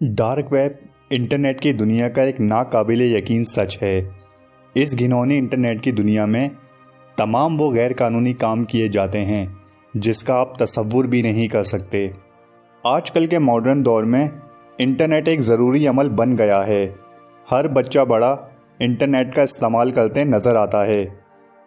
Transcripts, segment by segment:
Dark web internet की दुनिया का एक नाकाबिले यकीन सच है। इस घिनौनी इंटरनेट की दुनिया में तमाम वो गैर कानूनी काम किए जाते हैं जिसका आप तसव्वुर भी नहीं कर सकते। आजकल के मॉडर्न दौर में इंटरनेट एक ज़रूरी अमल बन गया है। हर बच्चा बड़ा इंटरनेट का इस्तेमाल करते नज़र आता है।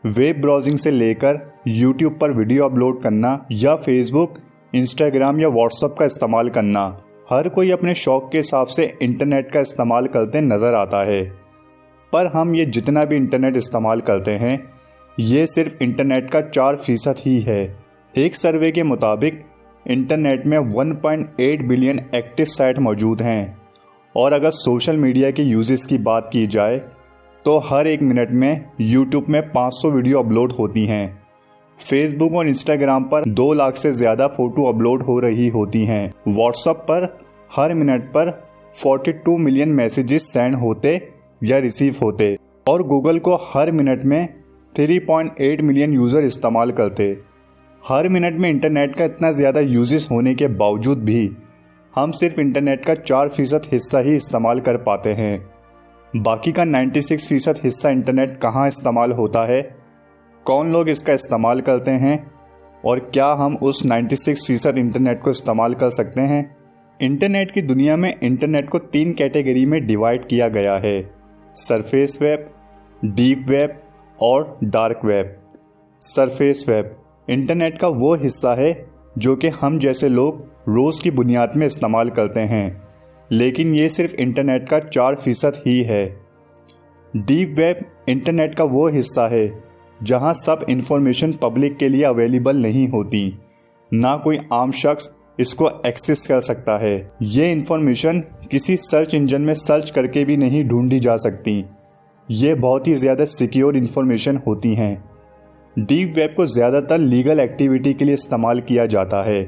वेब ब्राउजिंग से लेकर यूट्यूब पर वीडियो अपलोड करना या फेसबुक, इंस्टाग्राम या व्हाट्सएप का इस्तेमाल करना, हर कोई अपने शौक़ के हिसाब से इंटरनेट का इस्तेमाल करते नज़र आता है। पर हम ये जितना भी इंटरनेट इस्तेमाल करते हैं, ये सिर्फ इंटरनेट का 4% ही है। एक सर्वे के मुताबिक इंटरनेट में 1.8 बिलियन एक्टिव साइट मौजूद हैं और अगर सोशल मीडिया के यूजेस की बात की जाए तो हर एक मिनट में यूट्यूब में 500 वीडियो अपलोड होती हैं। फेसबुक और इंस्टाग्राम पर 2 लाख से ज़्यादा फ़ोटो अपलोड हो रही होती हैं। व्हाट्सएप पर हर मिनट पर 42 मिलियन मैसेजेस सेंड होते या रिसीव होते और गूगल को हर मिनट में 3.8 मिलियन यूज़र इस्तेमाल करते। हर मिनट में इंटरनेट का इतना ज़्यादा यूजेस होने के बावजूद भी हम सिर्फ इंटरनेट का 4% हिस्सा ही इस्तेमाल कर पाते हैं। बाकी का 96% हिस्सा इंटरनेट कहाँ इस्तेमाल होता है, कौन लोग इसका इस्तेमाल करते हैं और क्या हम उस 96% इंटरनेट को इस्तेमाल कर सकते हैं। इंटरनेट की दुनिया में इंटरनेट को 3 कैटेगरी में डिवाइड किया गया है: सरफेस वेब, डीप वेब और dark web. Surface web internet का वो हिस्सा है जो कि हम जैसे लोग रोज़ की बुनियाद में इस्तेमाल करते हैं, लेकिन ये सिर्फ इंटरनेट का 4% ही है। डीप वेब इंटरनेट का वो हिस्सा है जहां सब इंफॉर्मेशन पब्लिक के लिए अवेलेबल नहीं होती, ना कोई आम शख्स इसको एक्सेस कर सकता है। ये इंफॉर्मेशन किसी सर्च इंजन में सर्च करके भी नहीं ढूंढी जा सकती। ये बहुत ही ज़्यादा सिक्योर इंफॉर्मेशन होती हैं। डीप वेब को ज़्यादातर लीगल एक्टिविटी के लिए इस्तेमाल किया जाता है।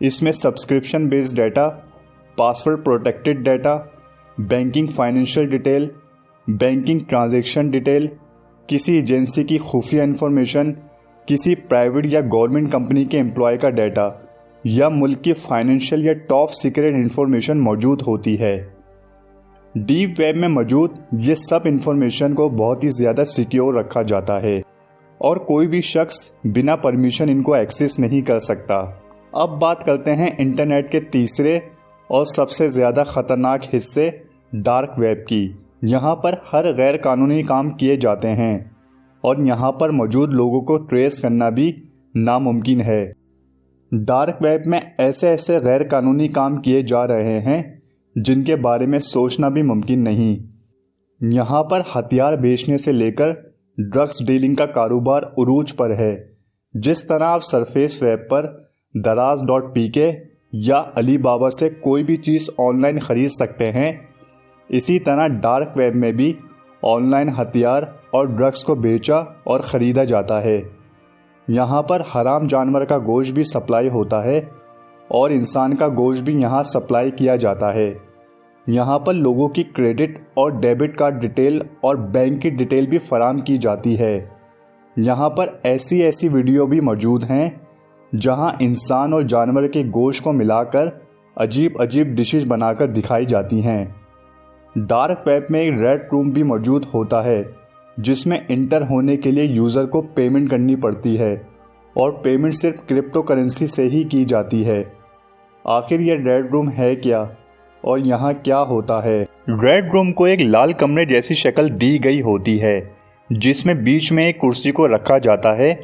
इसमें subscription based data, password protected data, banking financial detail, banking transaction detail, किसी एजेंसी की खुफिया इंफॉर्मेशन, किसी प्राइवेट या गवर्नमेंट कंपनी के एम्प्लॉय का डाटा या मुल्क की फाइनेंशियल या टॉप सीक्रेट इंफॉर्मेशन मौजूद होती है। डीप वेब में मौजूद ये सब इंफॉर्मेशन को बहुत ही ज़्यादा सिक्योर रखा जाता है और कोई भी शख्स बिना परमिशन इनको एक्सेस नहीं कर सकता। अब बात करते हैं इंटरनेट के तीसरे और सबसे ज़्यादा ख़तरनाक हिस्से डार्क वेब की। यहाँ पर हर गैर कानूनी काम किए जाते हैं और यहाँ पर मौजूद लोगों को ट्रेस करना भी नामुमकिन है। डार्क वेब में ऐसे ऐसे गैर कानूनी काम किए जा रहे हैं जिनके बारे में सोचना भी मुमकिन नहीं। यहाँ पर हथियार बेचने से लेकर ड्रग्स डीलिंग का कारोबार उरूज पर है। जिस तरह आप सरफेस वेब पर daraz.pk या अलीबाबा से कोई भी चीज़ ऑनलाइन ख़रीद सकते हैं, इसी तरह डार्क वेब में भी ऑनलाइन हथियार और ड्रग्स को बेचा और ख़रीदा जाता है। यहाँ पर हराम जानवर का गोश्त भी सप्लाई होता है और इंसान का गोश्त भी यहाँ सप्लाई किया जाता है। यहाँ पर लोगों की क्रेडिट और डेबिट कार्ड डिटेल और बैंक की डिटेल भी फराहम की जाती है। यहाँ पर ऐसी ऐसी वीडियो भी मौजूद हैं जहाँ इंसान और जानवर के गोश्त को मिलाकर अजीब अजीब डिशेज बनाकर दिखाई जाती हैं। डार्क वेब में एक रेड रूम भी मौजूद होता है जिसमें इंटर होने के लिए यूज़र को पेमेंट करनी पड़ती है और पेमेंट सिर्फ क्रिप्टो करेंसी से ही की जाती है। आखिर यह रेड रूम है क्या और यहाँ क्या होता है? रेड रूम को एक लाल कमरे जैसी शक्ल दी गई होती है जिसमें बीच में एक कुर्सी को रखा जाता है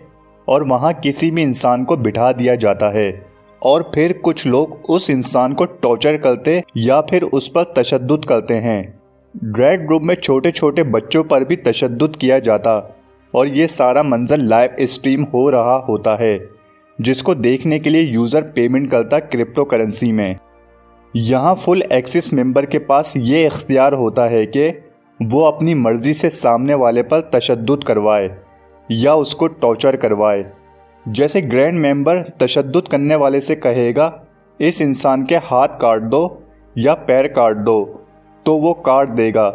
और वहाँ किसी भी इंसान को बिठा दिया जाता है और फिर कुछ लोग उस इंसान को टॉर्चर करते या फिर उस पर तशद्दुद करते हैं। रेड रूम में छोटे छोटे बच्चों पर भी तशद्दुद किया जाता और ये सारा मंजर लाइव स्ट्रीम हो रहा होता है जिसको देखने के लिए यूज़र पेमेंट करता क्रिप्टो करेंसी में। यहाँ फुल एक्सेस मेंबर के पास ये इख्तियार होता है कि वो अपनी मर्ज़ी से सामने वाले पर तशद्दुद करवाए या उसको टॉर्चर करवाए। जैसे ग्रैंड मेंबर तशद्दुद करने वाले से कहेगा इस इंसान के हाथ काट दो या पैर काट दो, तो वो काट देगा।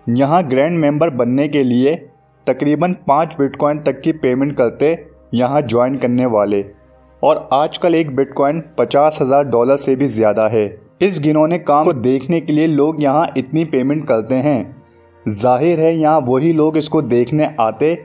यहाँ ग्रैंड मेंबर बनने के लिए तकरीबन 5 बिटकॉइन तक की पेमेंट करते यहाँ ज्वाइन करने वाले और आजकल एक बिटकॉइन $50,000 से भी ज़्यादा है। इस घिनौने काम को देखने के लिए लोग यहाँ इतनी पेमेंट करते हैं। जाहिर है यहाँ वही लोग इसको देखने आते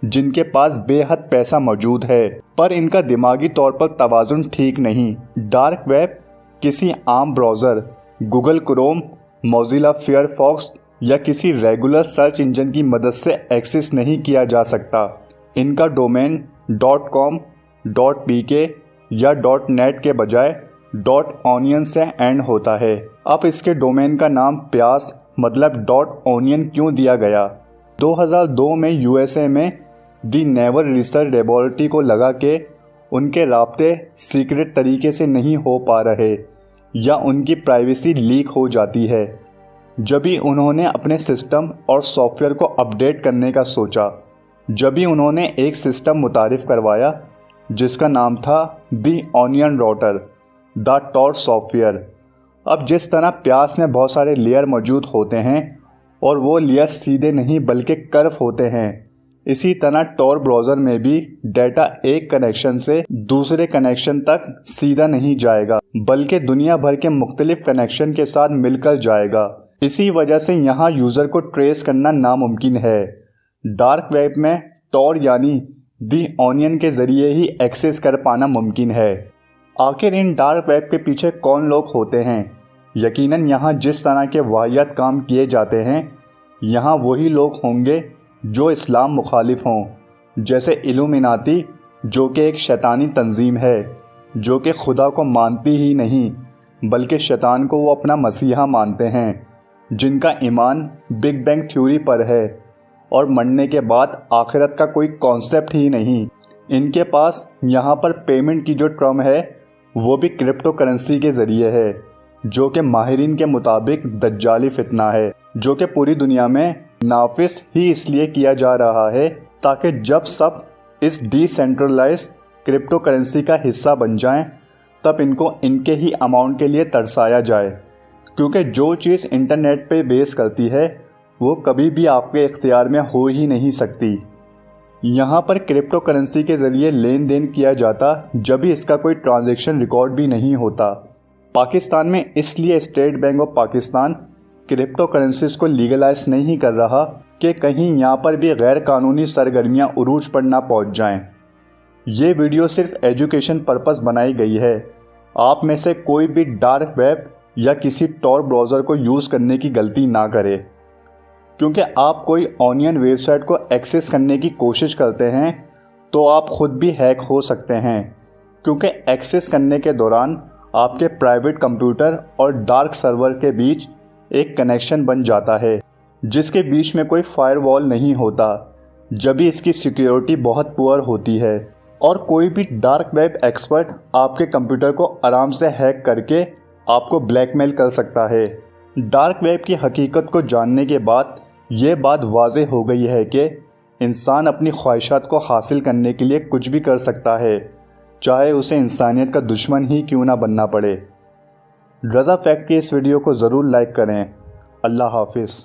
जिनके पास बेहद पैसा मौजूद है, पर इनका दिमागी तौर पर तवाज़ुन ठीक नहीं। डार्क वेब किसी आम browser, Google Chrome, Mozilla Firefox या किसी रेगुलर सर्च इंजन की मदद से एक्सेस नहीं किया जा सकता। इनका डोमेन .com, .pk या .net के बजाय .onion से एंड होता है। अब इसके डोमेन का नाम प्यास मतलब .onion क्यों दिया गया? 2002 में यूएसए में दी नेवल रिसर्च लेबोरेटरी को लगा कि उनके राब्ते सीक्रेट तरीके से नहीं हो पा रहे या उनकी प्राइवेसी लीक हो जाती है। जब ही उन्होंने अपने सिस्टम और सॉफ्टवेयर को अपडेट करने का सोचा, जब ही उन्होंने एक सिस्टम मुतारिफ़ करवाया जिसका नाम था the onion router, the Tor software. अब जिस तरह प्यास में बहुत सारे लेयर मौजूद होते हैं और वो लेयर सीधे नहीं बल्कि कर्व होते हैं, इसी तरह टॉर ब्राउज़र में भी डाटा एक कनेक्शन से दूसरे कनेक्शन तक सीधा नहीं जाएगा बल्कि दुनिया भर के मुख्तलिफ कनेक्शन के साथ मिलकर जाएगा। इसी वजह से यहाँ यूज़र को ट्रेस करना नामुमकिन है। डार्क वेब में टॉर यानी दी ऑनियन के ज़रिए ही एक्सेस कर पाना मुमकिन है। आखिर इन डार्क वेब के पीछे कौन लोग होते हैं? यकीनन यहाँ जिस तरह के वाहियात काम किए जाते हैं, यहाँ वही लोग होंगे जो इस्लाम मुखालिफ हों, जैसे इल्यूमिनाती जो कि एक शैतानी तंजीम है जो कि खुदा को मानती ही नहीं बल्कि शैतान को वो अपना मसीहा मानते हैं, जिनका ईमान बिग बैंग थ्योरी पर है और मरने के बाद आखिरत का कोई कॉन्सेप्ट ही नहीं। इनके पास यहाँ पर पेमेंट की जो टर्म है वो भी क्रिप्टो करेंसी के ज़रिए है, जो कि माहिरीन के मुताबिक दज्जाली फितना है, जो कि पूरी दुनिया में नाफिस ही इसलिए किया जा रहा है ताकि जब सब इस डिसेंट्रलाइज क्रिप्टो करेंसी का हिस्सा बन जाएं, तब इनको इनके ही अमाउंट के लिए तरसाया जाए, क्योंकि जो चीज़ इंटरनेट पे बेस करती है वो कभी भी आपके इख्तियार में हो ही नहीं सकती। यहाँ पर क्रिप्टो करेंसी के ज़रिए लेन देन किया जाता जब भी इसका कोई ट्रांजैक्शन रिकॉर्ड भी नहीं होता। पाकिस्तान में इसलिए state bank of Pakistan crypto currencies को लीगलाइज नहीं कर रहा कि कहीं यहाँ पर भी गैर कानूनी सरगर्मियाँ उरूज पर ना पहुँच जाएं। ये वीडियो सिर्फ एजुकेशन पर्पस बनाई गई है। आप में से कोई भी डार्क वेब या किसी टॉर ब्राउज़र को यूज़ करने की गलती ना करे, क्योंकि आप कोई ऑनियन वेबसाइट को एक्सेस करने की कोशिश करते हैं तो आप ख़ुद भी हैक हो सकते हैं, क्योंकि एक्सेस करने के दौरान आपके प्राइवेट कंप्यूटर और डार्क सर्वर के बीच एक कनेक्शन बन जाता है जिसके बीच में कोई फायरवॉल नहीं होता, जब भी इसकी सिक्योरिटी बहुत पुअर होती है और कोई भी डार्क वेब एक्सपर्ट आपके कंप्यूटर को आराम से हैक करके आपको ब्लैकमेल कर सकता है। डार्क वेब की हकीकत को जानने के बाद ये बात वाज़ेह हो गई है कि इंसान अपनी ख्वाहिशात को हासिल करने के लिए कुछ भी कर सकता है, चाहे उसे इंसानियत का दुश्मन ही क्यों ना बनना पड़े। रज़ा फैक्ट की इस वीडियो को ज़रूर लाइक करें। अल्लाह हाफिज़।